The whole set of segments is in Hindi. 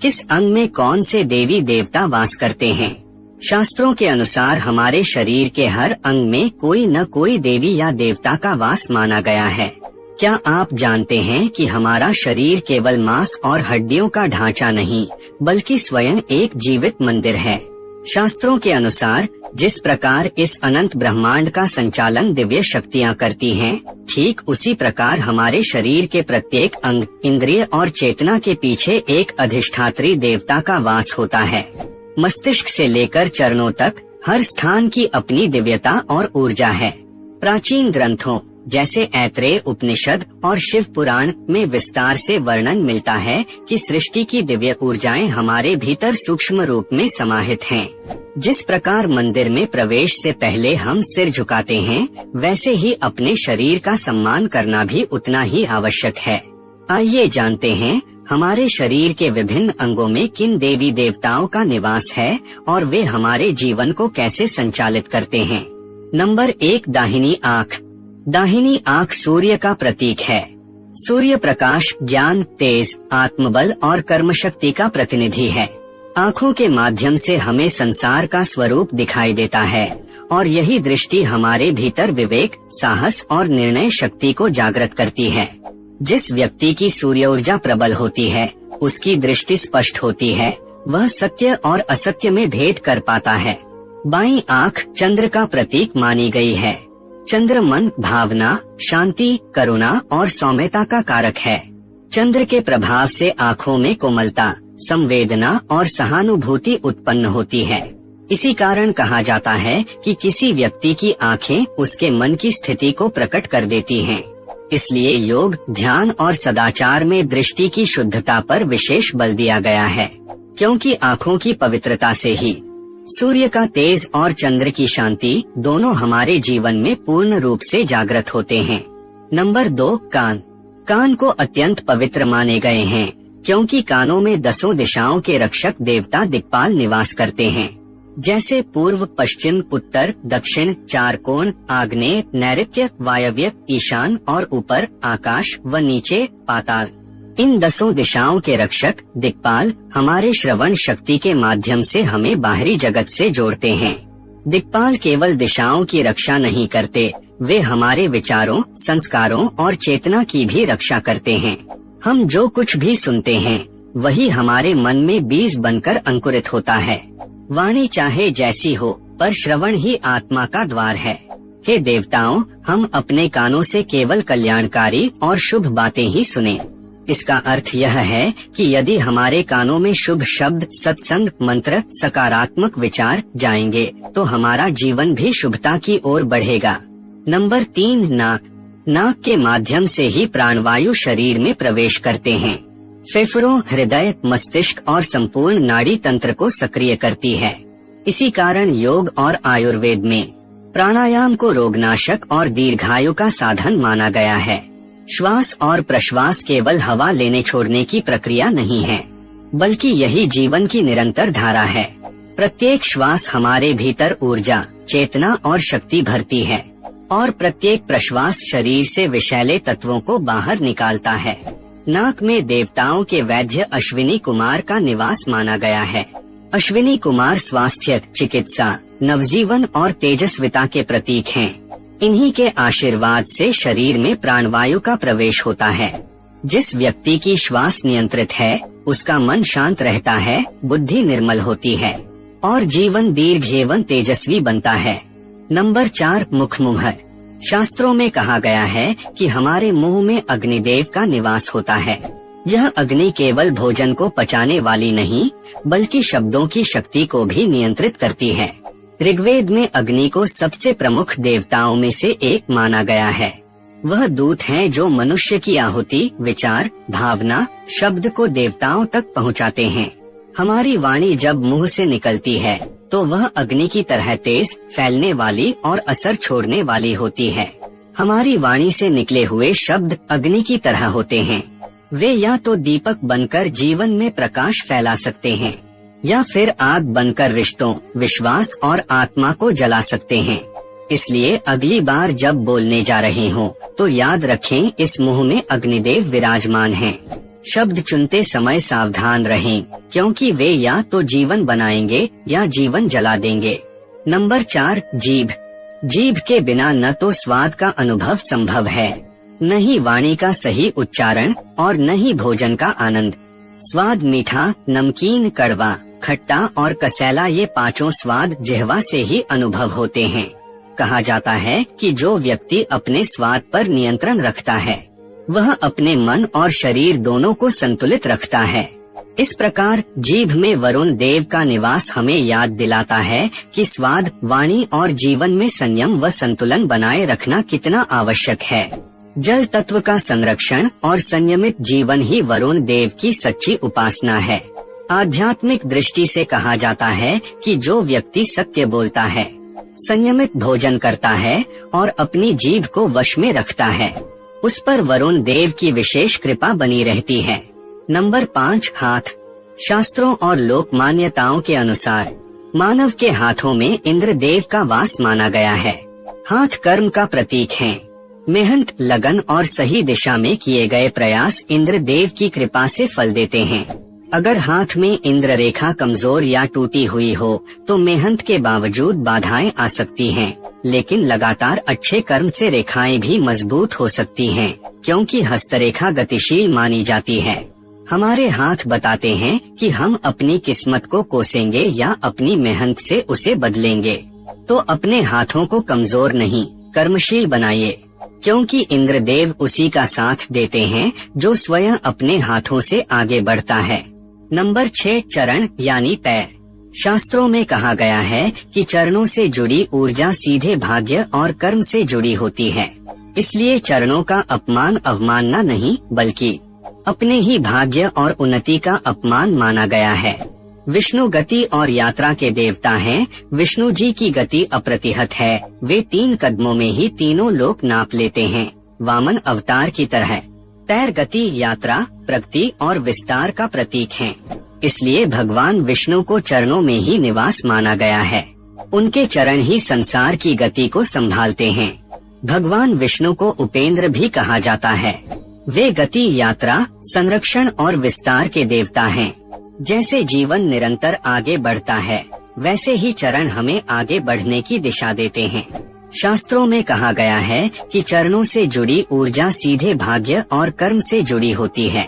किस अंग में कौन से देवी देवता वास करते हैं? शास्त्रों के अनुसार हमारे शरीर के हर अंग में कोई न कोई देवी या देवता का वास माना गया है। क्या आप जानते हैं कि हमारा शरीर केवल मांस और हड्डियों का ढांचा नहीं, बल्कि स्वयं एक जीवित मंदिर है। शास्त्रों के अनुसार जिस प्रकार इस अनंत ब्रह्मांड का संचालन दिव्य शक्तियाँ करती हैं, ठीक उसी प्रकार हमारे शरीर के प्रत्येक अंग, इंद्रिय और चेतना के पीछे एक अधिष्ठात्री देवता का वास होता है। मस्तिष्क से लेकर चरणों तक हर स्थान की अपनी दिव्यता और ऊर्जा है। प्राचीन ग्रंथों जैसे ऐत्रेय उपनिषद और शिव पुराण में विस्तार से वर्णन मिलता है कि सृष्टि की दिव्य ऊर्जाएं हमारे भीतर सूक्ष्म रूप में समाहित हैं। जिस प्रकार मंदिर में प्रवेश से पहले हम सिर झुकाते हैं, वैसे ही अपने शरीर का सम्मान करना भी उतना ही आवश्यक है। आइए जानते हैं हमारे शरीर के विभिन्न अंगों में किन देवी देवताओं का निवास है और वे हमारे जीवन को कैसे संचालित करते हैं। नंबर 1, दाहिनी आँख। दाहिनी आँख सूर्य का प्रतीक है। सूर्य प्रकाश, ज्ञान, तेज, आत्मबल और कर्मशक्ति का प्रतिनिधि है। आँखों के माध्यम से हमें संसार का स्वरूप दिखाई देता है और यही दृष्टि हमारे भीतर विवेक, साहस और निर्णय शक्ति को जागृत करती है। जिस व्यक्ति की सूर्य ऊर्जा प्रबल होती है, उसकी दृष्टि स्पष्ट होती है, वह सत्य और असत्य में भेद कर पाता है। बाईं आँख चंद्र का प्रतीक मानी गई है। चंद्र मन, भावना, शांति, करुणा और सौम्यता का कारक है। चंद्र के प्रभाव से आँखों में कोमलता, संवेदना और सहानुभूति उत्पन्न होती है। इसी कारण कहा जाता है कि किसी व्यक्ति की आँखें उसके मन की स्थिति को प्रकट कर देती हैं। इसलिए योग, ध्यान और सदाचार में दृष्टि की शुद्धता पर विशेष बल दिया गया है, क्योंकि आँखों की पवित्रता से ही सूर्य का तेज और चंद्र की शांति दोनों हमारे जीवन में पूर्ण रूप से जागृत होते हैं। नंबर 2, कान। कान को अत्यंत पवित्र माने गए हैं, क्योंकि कानों में 10 दिशाओं के रक्षक देवता दिक्पाल निवास करते हैं, जैसे पूर्व, पश्चिम, उत्तर, दक्षिण, चार कोण, आग्नेय, नैऋत्य, वायव्य, ईशान और ऊपर आकाश व नीचे पाताल। इन 10 दिशाओं के रक्षक दिक्पाल हमारे श्रवण शक्ति के माध्यम से हमें बाहरी जगत से जोड़ते हैं। दिक्पाल केवल दिशाओं की रक्षा नहीं करते, वे हमारे विचारों, संस्कारों और चेतना की भी रक्षा करते हैं। हम जो कुछ भी सुनते हैं, वही हमारे मन में बीज बनकर अंकुरित होता है। वाणी चाहे जैसी हो, पर श्रवण ही आत्मा का द्वार है। हे देवताओं, हम अपने कानों से केवल कल्याणकारी और शुभ बातें ही सुने। इसका अर्थ यह है कि यदि हमारे कानों में शुभ शब्द, सत्संग, मंत्र, सकारात्मक विचार जाएंगे, तो हमारा जीवन भी शुभता की ओर बढ़ेगा। नंबर 3, नाक। नाक के माध्यम से ही प्राणवायु शरीर में प्रवेश करते हैं। फेफड़ों, हृदय, मस्तिष्क और संपूर्ण नाड़ी तंत्र को सक्रिय करती है। इसी कारण योग और आयुर्वेद में प्राणायाम को रोगनाशक और दीर्घायु का साधन माना गया है। श्वास और प्रश्वास केवल हवा लेने छोड़ने की प्रक्रिया नहीं है, बल्कि यही जीवन की निरंतर धारा है। प्रत्येक श्वास हमारे भीतर ऊर्जा, चेतना और शक्ति भरती है और प्रत्येक प्रश्वास शरीर से विषैले तत्वों को बाहर निकालता है। नाक में देवताओं के वैद्य अश्विनी कुमार का निवास माना गया है। अश्विनी कुमार स्वास्थ्य, चिकित्सा, नवजीवन और तेजस्विता के प्रतीक हैं। इन्हीं के आशीर्वाद से शरीर में प्राणवायु का प्रवेश होता है। जिस व्यक्ति की श्वास नियंत्रित है, उसका मन शांत रहता है, बुद्धि निर्मल होती है और जीवन दीर्घ एवं तेजस्वी बनता है। नंबर 4, मुखमुहर। शास्त्रों में कहा गया है कि हमारे मुंह में अग्निदेव का निवास होता है। यह अग्नि केवल भोजन को पचाने वाली नहीं, बल्कि शब्दों की शक्ति को भी नियंत्रित करती है। ऋग्वेद में अग्नि को सबसे प्रमुख देवताओं में से एक माना गया है। वह दूत हैं जो मनुष्य की आहुति, विचार, भावना, शब्द को देवताओं तक पहुंचाते हैं। हमारी वाणी जब मुंह से निकलती है, तो वह अग्नि की तरह तेज, फैलने वाली और असर छोड़ने वाली होती है। हमारी वाणी से निकले हुए शब्द अग्नि की तरह होते हैं। वे या तो दीपक बनकर जीवन में प्रकाश फैला सकते हैं, या फिर आग बनकर रिश्तों, विश्वास और आत्मा को जला सकते हैं। इसलिए अगली बार जब बोलने जा रहे हों, तो याद रखें इस मुंह में अग्निदेव विराजमान हैं। शब्द चुनते समय सावधान रहें, क्योंकि वे या तो जीवन बनाएंगे या जीवन जला देंगे। नंबर 4, जीभ। जीभ के बिना न तो स्वाद का अनुभव संभव है, न ही वाणी का सही उच्चारण और न ही भोजन का आनंद। स्वाद मीठा, नमकीन, कड़वा, खट्टा और कसैला, ये पांचों स्वाद जिह्वा से ही अनुभव होते हैं। कहा जाता है कि जो व्यक्ति अपने स्वाद पर नियंत्रण रखता है वह अपने मन और शरीर दोनों को संतुलित रखता है। इस प्रकार जीभ में वरुण देव का निवास हमें याद दिलाता है कि स्वाद, वाणी और जीवन में संयम व संतुलन बनाए रखना कितना आवश्यक है। जल तत्व का संरक्षण और संयमित जीवन ही वरुण देव की सच्ची उपासना है। आध्यात्मिक दृष्टि से कहा जाता है कि जो व्यक्ति सत्य बोलता है, संयमित भोजन करता है और अपनी जीभ को वश में रखता है, उस पर वरुण देव की विशेष कृपा बनी रहती है। नंबर 5, हाथ। शास्त्रों और लोक मान्यताओं के अनुसार मानव के हाथों में इंद्र देव का वास माना गया है। हाथ कर्म का प्रतीक हैं। मेहनत, लगन और सही दिशा में किए गए प्रयास इंद्र देव की कृपा से फल देते हैं। अगर हाथ में इंद्र रेखा कमजोर या टूटी हुई हो तो मेहनत के बावजूद बाधाएं आ सकती हैं, लेकिन लगातार अच्छे कर्म से रेखाएं भी मजबूत हो सकती हैं, क्योंकि हस्तरेखा गतिशील मानी जाती है। हमारे हाथ बताते हैं कि हम अपनी किस्मत को कोसेंगे या अपनी मेहनत से उसे बदलेंगे। तो अपने हाथों को कमजोर नहीं, कर्मशील बनाइए, क्योंकि इंद्रदेव उसी का साथ देते हैं जो स्वयं अपने हाथों से आगे बढ़ता है। नंबर 6, चरण यानी पैर। शास्त्रों में कहा गया है कि चरणों से जुड़ी ऊर्जा सीधे भाग्य और कर्म से जुड़ी होती है। इसलिए चरणों का अपमान अवमानना नहीं, बल्कि अपने ही भाग्य और उन्नति का अपमान माना गया है। विष्णु गति और यात्रा के देवता हैं। विष्णु जी की गति अप्रतिहत है। वे 3 कदमों में ही तीनों लोक नाप लेते हैं, वामन अवतार की तरह। पैर गति, यात्रा, प्रगति और विस्तार का प्रतीक हैं। इसलिए भगवान विष्णु को चरणों में ही निवास माना गया है। उनके चरण ही संसार की गति को संभालते हैं। भगवान विष्णु को उपेंद्र भी कहा जाता है। वे गति, यात्रा, संरक्षण और विस्तार के देवता हैं। जैसे जीवन निरंतर आगे बढ़ता है, वैसे ही चरण हमें आगे बढ़ने की दिशा देते हैं। शास्त्रों में कहा गया है कि चरणों से जुड़ी ऊर्जा सीधे भाग्य और कर्म से जुड़ी होती है।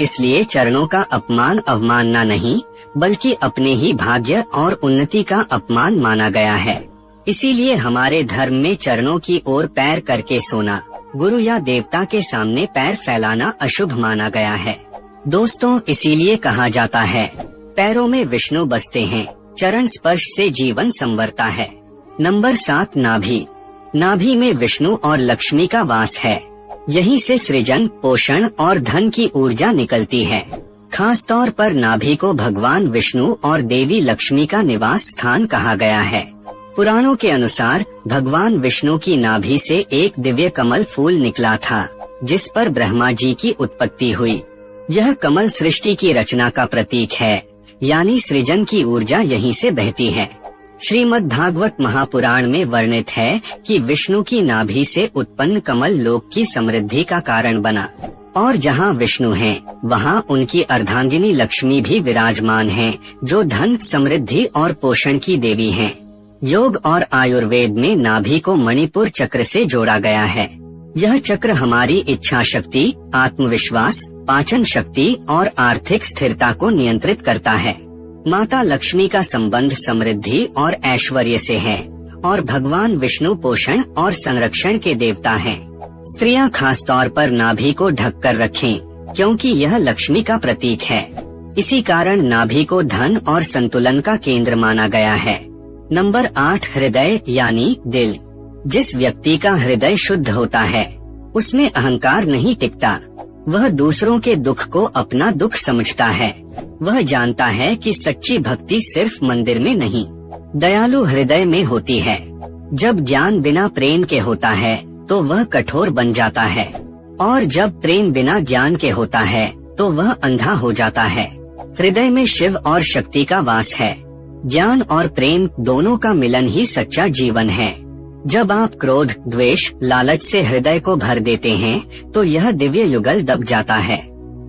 इसलिए चरणों का अपमान अवमानना नहीं, बल्कि अपने ही भाग्य और उन्नति का अपमान माना गया है। इसीलिए हमारे धर्म में चरणों की ओर पैर करके सोना, गुरु या देवता के सामने पैर फैलाना अशुभ माना गया है। दोस्तों, इसीलिए कहा जाता है पैरों में विष्णु बसते हैं, चरण स्पर्श से जीवन संवरता है। नंबर 7, नाभि। नाभि में विष्णु और लक्ष्मी का वास है। यहीं से सृजन, पोषण और धन की ऊर्जा निकलती है। खास तौर पर नाभि को भगवान विष्णु और देवी लक्ष्मी का निवास स्थान कहा गया है। पुराणों के अनुसार भगवान विष्णु की नाभि से एक दिव्य कमल फूल निकला था, जिस पर ब्रह्मा जी की उत्पत्ति हुई। यह कमल सृष्टि की रचना का प्रतीक है, यानी सृजन की ऊर्जा यहीं से बहती है। श्रीमद् भागवत महापुराण में वर्णित है कि विष्णु की नाभि से उत्पन्न कमल लोक की समृद्धि का कारण बना, और जहाँ विष्णु हैं, वहाँ उनकी अर्धांगिनी लक्ष्मी भी विराजमान हैं, जो धन, समृद्धि और पोषण की देवी हैं। योग और आयुर्वेद में नाभि को मणिपुर चक्र से जोड़ा गया है। यह चक्र हमारी इच्छा शक्ति, आत्मविश्वास, पाचन शक्ति और आर्थिक स्थिरता को नियंत्रित करता है। माता लक्ष्मी का संबंध समृद्धि और ऐश्वर्य से है, और भगवान विष्णु पोषण और संरक्षण के देवता हैं। स्त्रियां खास तौर पर नाभि को ढककर रखें, क्योंकि यह लक्ष्मी का प्रतीक है। इसी कारण नाभि को धन और संतुलन का केंद्र माना गया है। नंबर 8, हृदय यानी दिल। जिस व्यक्ति का हृदय शुद्ध होता है, उसमें अहंकार नहीं टिकता। वह दूसरों के दुख को अपना दुख समझता है। वह जानता है कि सच्ची भक्ति सिर्फ मंदिर में नहीं, दयालु हृदय में होती है। जब ज्ञान बिना प्रेम के होता है तो वह कठोर बन जाता है, और जब प्रेम बिना ज्ञान के होता है तो वह अंधा हो जाता है। हृदय में शिव और शक्ति का वास है। ज्ञान और प्रेम दोनों का मिलन ही सच्चा जीवन है। जब आप क्रोध, द्वेष, लालच से हृदय को भर देते हैं तो यह दिव्य युगल दब जाता है।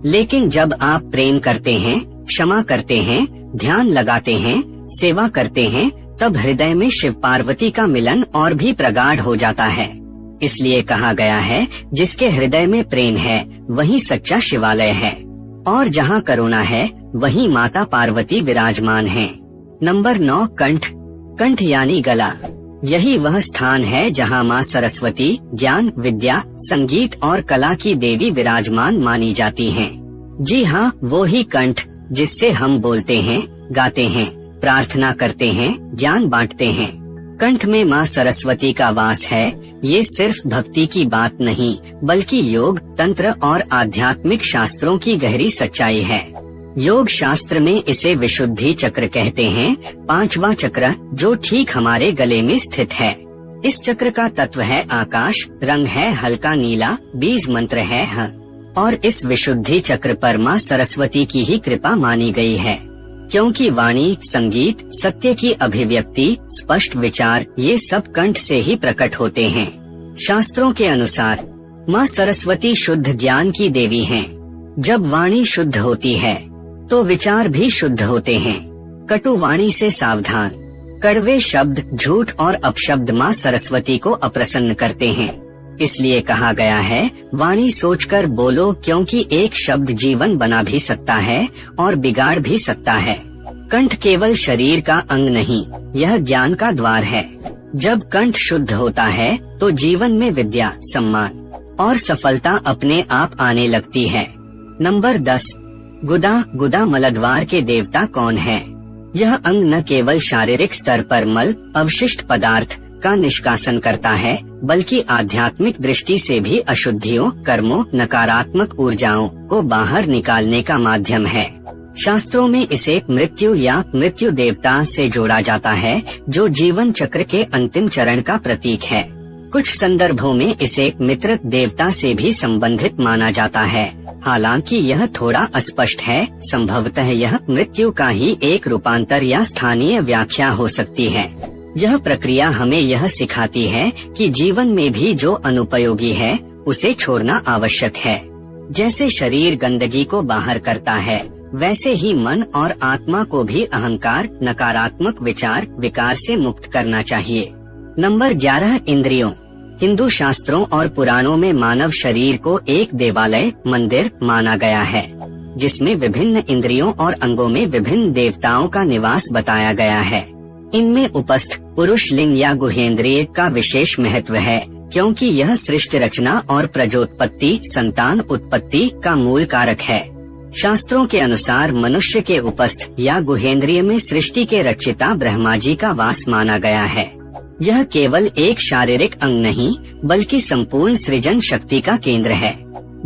लेकिन जब आप प्रेम करते हैं, क्षमा करते हैं, ध्यान लगाते हैं, सेवा करते हैं, तब हृदय में शिव पार्वती का मिलन और भी प्रगाढ़ हो जाता है। इसलिए कहा गया है, जिसके हृदय में प्रेम है वही सच्चा शिवालय है, और जहाँ करुणा है वहीं माता पार्वती विराजमान है। नंबर 9, कंठ। कंठ यानी गला। यही वह स्थान है जहाँ माँ सरस्वती ज्ञान, विद्या, संगीत और कला की देवी विराजमान मानी जाती हैं। जी हाँ, वो ही कंठ जिससे हम बोलते हैं, गाते हैं, प्रार्थना करते हैं, ज्ञान बांटते हैं। कंठ में माँ सरस्वती का वास है। ये सिर्फ भक्ति की बात नहीं, बल्कि योग, तंत्र और आध्यात्मिक शास्त्रों की गहरी सच्चाई है। योग शास्त्र में इसे विशुद्धि चक्र कहते हैं, 5वां चक्र जो ठीक हमारे गले में स्थित है। इस चक्र का तत्व है आकाश, रंग है हल्का नीला, बीज मंत्र है ह। और इस विशुद्धि चक्र पर माँ सरस्वती की ही कृपा मानी गई है, क्योंकि वाणी, संगीत, सत्य की अभिव्यक्ति, स्पष्ट विचार ये सब कंठ से ही प्रकट होते हैं। शास्त्रों के अनुसार माँ सरस्वती शुद्ध ज्ञान की देवी हैं। जब वाणी शुद्ध होती है तो विचार भी शुद्ध होते हैं। कटु वाणी से सावधान। कड़वे शब्द, झूठ और अपशब्द माँ सरस्वती को अप्रसन्न करते हैं। इसलिए कहा गया है, वाणी सोचकर बोलो, क्योंकि एक शब्द जीवन बना भी सकता है और बिगाड़ भी सकता है। कंठ केवल शरीर का अंग नहीं, यह ज्ञान का द्वार है। जब कंठ शुद्ध होता है तो जीवन में विद्या, सम्मान और सफलता अपने आप आने लगती है। नंबर 10, गुदा। गुदा मलद्वार के देवता कौन है? यह अंग न केवल शारीरिक स्तर पर मल, अवशिष्ट पदार्थ का निष्कासन करता है, बल्कि आध्यात्मिक दृष्टि से भी अशुद्धियों, कर्मों, नकारात्मक ऊर्जाओं को बाहर निकालने का माध्यम है। शास्त्रों में इसे मृत्यु या मृत्यु देवता से जोड़ा जाता है, जो जीवन चक्र के अंतिम चरण का प्रतीक है। कुछ संदर्भों में इसे मित्र देवता से भी संबंधित माना जाता है, हालांकि यह थोड़ा अस्पष्ट है। संभवतः यह मृत्यु का ही एक रूपांतर या स्थानीय व्याख्या हो सकती है। यह प्रक्रिया हमें यह सिखाती है कि जीवन में भी जो अनुपयोगी है उसे छोड़ना आवश्यक है। जैसे शरीर गंदगी को बाहर करता है, वैसे ही मन और आत्मा को भी अहंकार, नकारात्मक विचार, विकार से मुक्त करना चाहिए। नंबर 11, इंद्रियों। हिंदू शास्त्रों और पुराणों में मानव शरीर को एक देवालय, मंदिर माना गया है, जिसमें विभिन्न इंद्रियों और अंगों में विभिन्न देवताओं का निवास बताया गया है। इनमें उपस्थ पुरुष लिंग या गुहेंद्रिय का विशेष महत्व है, क्योंकि यह सृष्टि रचना और प्रजोत्पत्ति, संतान उत्पत्ति का मूल कारक है। शास्त्रों के अनुसार मनुष्य के उपस्थ या गुहेंद्रिय में सृष्टि के रचिता ब्रह्मा जी का वास माना गया है। यह केवल एक शारीरिक अंग नहीं, बल्कि संपूर्ण सृजन शक्ति का केंद्र है।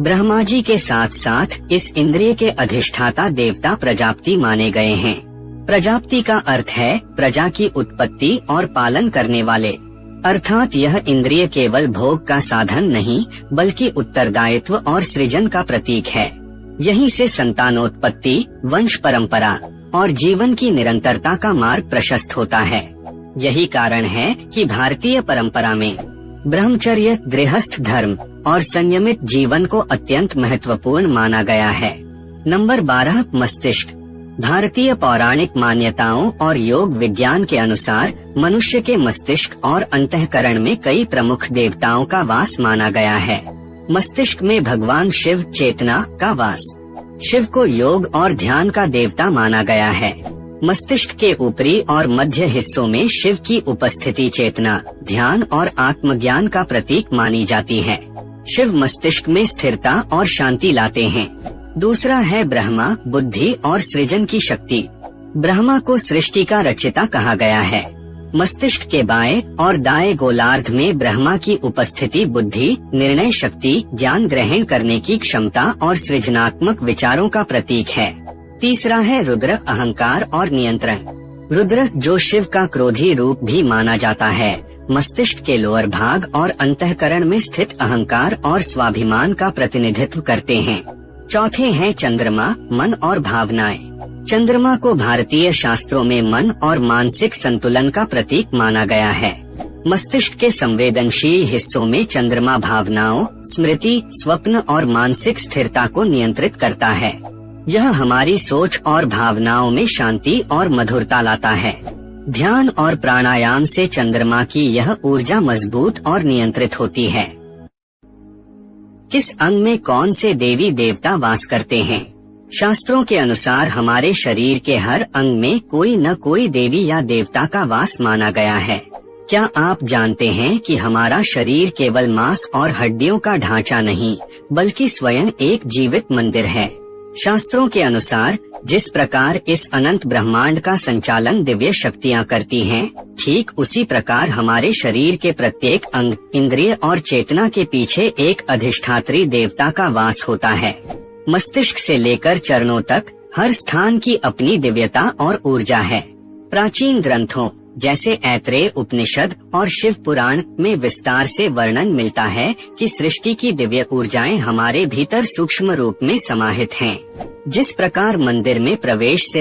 ब्रह्मा जी के साथ साथ इस इंद्रिय के अधिष्ठाता देवता प्रजापति माने गए हैं। प्रजापति का अर्थ है प्रजा की उत्पत्ति और पालन करने वाले, अर्थात यह इंद्रिय केवल भोग का साधन नहीं, बल्कि उत्तरदायित्व और सृजन का प्रतीक है। यहीं से संतानोत्पत्ति, वंश परंपरा और जीवन की निरंतरता का मार्ग प्रशस्त होता है। यही कारण है कि भारतीय परंपरा में ब्रह्मचर्य, गृहस्थ धर्म और संयमित जीवन को अत्यंत महत्वपूर्ण माना गया है। नंबर 12, मस्तिष्क। भारतीय पौराणिक मान्यताओं और योग विज्ञान के अनुसार मनुष्य के मस्तिष्क और अंतःकरण में कई प्रमुख देवताओं का वास माना गया है। मस्तिष्क में भगवान शिव, चेतना का वास। शिव को योग और ध्यान का देवता माना गया है। मस्तिष्क के ऊपरी और मध्य हिस्सों में शिव की उपस्थिति चेतना, ध्यान और आत्मज्ञान का प्रतीक मानी जाती है। शिव मस्तिष्क में स्थिरता और शांति लाते हैं। दूसरा है ब्रह्मा, बुद्धि और सृजन की शक्ति। ब्रह्मा को सृष्टि का रचिता कहा गया है। मस्तिष्क के बाएं और दाएं गोलार्ध में ब्रह्मा की उपस्थिति बुद्धि, निर्णय शक्ति, ज्ञान ग्रहण करने की क्षमता और सृजनात्मक विचारों का प्रतीक है। तीसरा है रुद्र, अहंकार और नियंत्रण। रुद्र, जो शिव का क्रोधी रूप भी माना जाता है, मस्तिष्क के लोअर भाग और अंतःकरण में स्थित अहंकार और स्वाभिमान का प्रतिनिधित्व करते हैं। चौथे हैं चंद्रमा, मन और भावनाएं। चंद्रमा को भारतीय शास्त्रों में मन और मानसिक संतुलन का प्रतीक माना गया है। मस्तिष्क के संवेदनशील हिस्सों में चंद्रमा भावनाओं, स्मृति, स्वप्न और मानसिक स्थिरता को नियंत्रित करता है। यह हमारी सोच और भावनाओं में शांति और मधुरता लाता है। ध्यान और प्राणायाम से चंद्रमा की यह ऊर्जा मजबूत और नियंत्रित होती है। किस अंग में कौन से देवी देवता वास करते हैं? शास्त्रों के अनुसार हमारे शरीर के हर अंग में कोई न कोई देवी या देवता का वास माना गया है। क्या आप जानते हैं कि हमारा शरीर केवल मांस और हड्डियों का ढांचा नहीं, बल्कि स्वयं एक जीवित मंदिर है। शास्त्रों के अनुसार जिस प्रकार इस अनंत ब्रह्मांड का संचालन दिव्य शक्तियाँ करती हैं, ठीक उसी प्रकार हमारे शरीर के प्रत्येक अंग, इंद्रिय और चेतना के पीछे एक अधिष्ठात्री देवता का वास होता है। मस्तिष्क से लेकर चरणों तक हर स्थान की अपनी दिव्यता और ऊर्जा है। प्राचीन ग्रंथों जैसे ऐत्रेय उपनिषद और शिव पुराण में विस्तार से वर्णन मिलता है कि सृष्टि की दिव्य ऊर्जाएं हमारे भीतर सूक्ष्म रूप में समाहित हैं। जिस प्रकार मंदिर में प्रवेश से